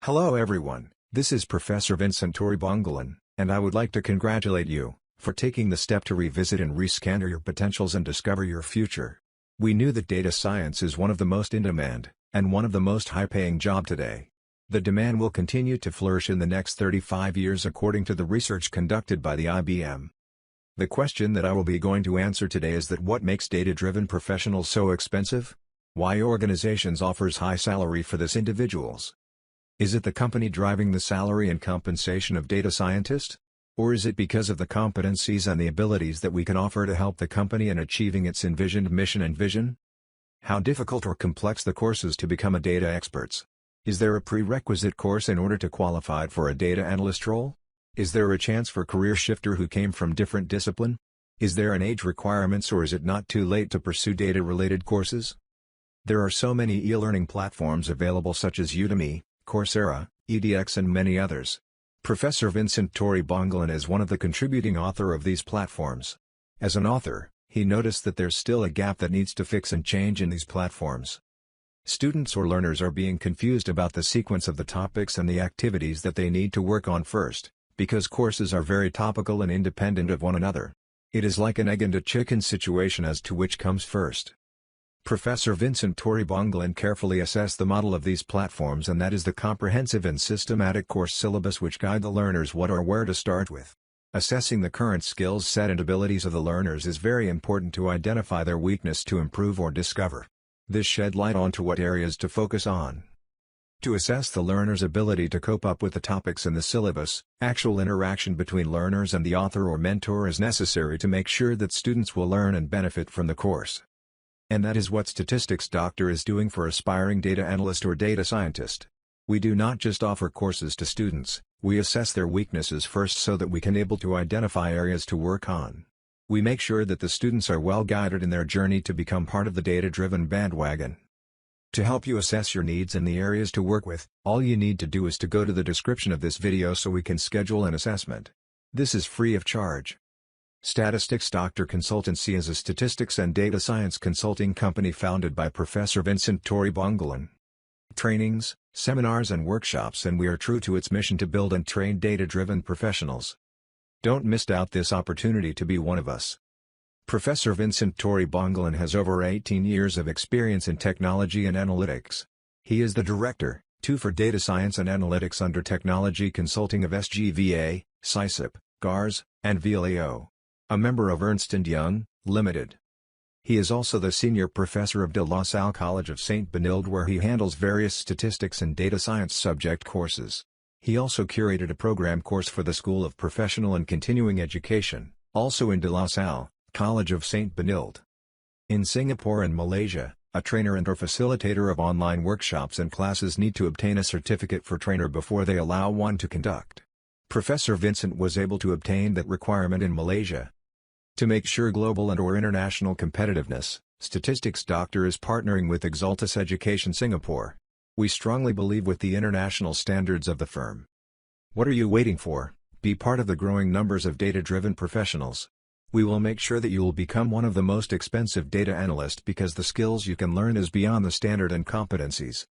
Hello everyone, this is Professor Vincent Torre Bongolan, and I would like to congratulate you for taking the step to revisit and rescan your potentials and discover your future. We knew that data science is one of the most in demand, and one of the most high-paying job today. The demand will continue to flourish in the next 35 years according to the research conducted by the IBM. The question that I will be going to answer today is that what makes data-driven professionals so expensive? Why organizations offers high salary for this individuals? Is it the company driving the salary and compensation of data scientists? Or is it because of the competencies and the abilities that we can offer to help the company in achieving its envisioned mission and vision? How difficult or complex the courses to become a data experts? Is there a prerequisite course in order to qualify for a data analyst role? Is there a chance for career shifter who came from different discipline? Is there an age requirements or is it not too late to pursue data-related courses? There are so many e-learning platforms available such as Udemy, Coursera, edX and many others. Professor Vincent Torre Bongolan is one of the contributing author of these platforms. As an author, he noticed that there's still a gap that needs to fix and change in these platforms. Students or learners are being confused about the sequence of the topics and the activities that they need to work on first, because courses are very topical and independent of one another. It is like an egg and a chicken situation as to which comes first. Professor Vincent Torre Bongolan carefully assessed the model of these platforms, and that is the comprehensive and systematic course syllabus which guide the learners what or where to start with. Assessing the current skills set and abilities of the learners is very important to identify their weakness to improve or discover. This shed light onto what areas to focus on. To assess the learner's ability to cope up with the topics in the syllabus, actual interaction between learners and the author or mentor is necessary to make sure that students will learn and benefit from the course. And that is what Statisticsdoctor is doing for aspiring data analyst or data scientist. We do not just offer courses to students, we assess their weaknesses first so that we can able to identify areas to work on. We make sure that the students are well guided in their journey to become part of the data-driven bandwagon. To help you assess your needs and the areas to work with, all you need to do is to go to the description of this video so we can schedule an assessment. This is free of charge. Statisticsdoctor Consultancy is a statistics and data science consulting company founded by Professor Vincent Torre Bongolan. Trainings, seminars and workshops, and we are true to its mission to build and train data-driven professionals. Don't miss out this opportunity to be one of us. Professor Vincent Torre Bongolan has over 18 years of experience in technology and analytics. He is the Director, 2 for Data Science and Analytics under Technology Consulting of SGVA, CISIP, GARS, and VLAO. A member of Ernst & Young, Limited. He is also the Senior Professor of De La Salle College of St. Benilde, where he handles various statistics and data science subject courses. He also curated a program course for the School of Professional and Continuing Education, also in De La Salle, College of St. Benilde. In Singapore and Malaysia, a trainer and/or facilitator of online workshops and classes need to obtain a certificate for trainer before they allow one to conduct. Professor Vincent was able to obtain that requirement in Malaysia. To make sure global and/or international competitiveness, Statisticsdoctor is partnering with Exaltus Education Singapore. We strongly believe with the international standards of the firm. What are you waiting for? Be part of the growing numbers of data-driven professionals. We will make sure that you will become one of the most expensive data analysts because the skills you can learn is beyond the standard and competencies.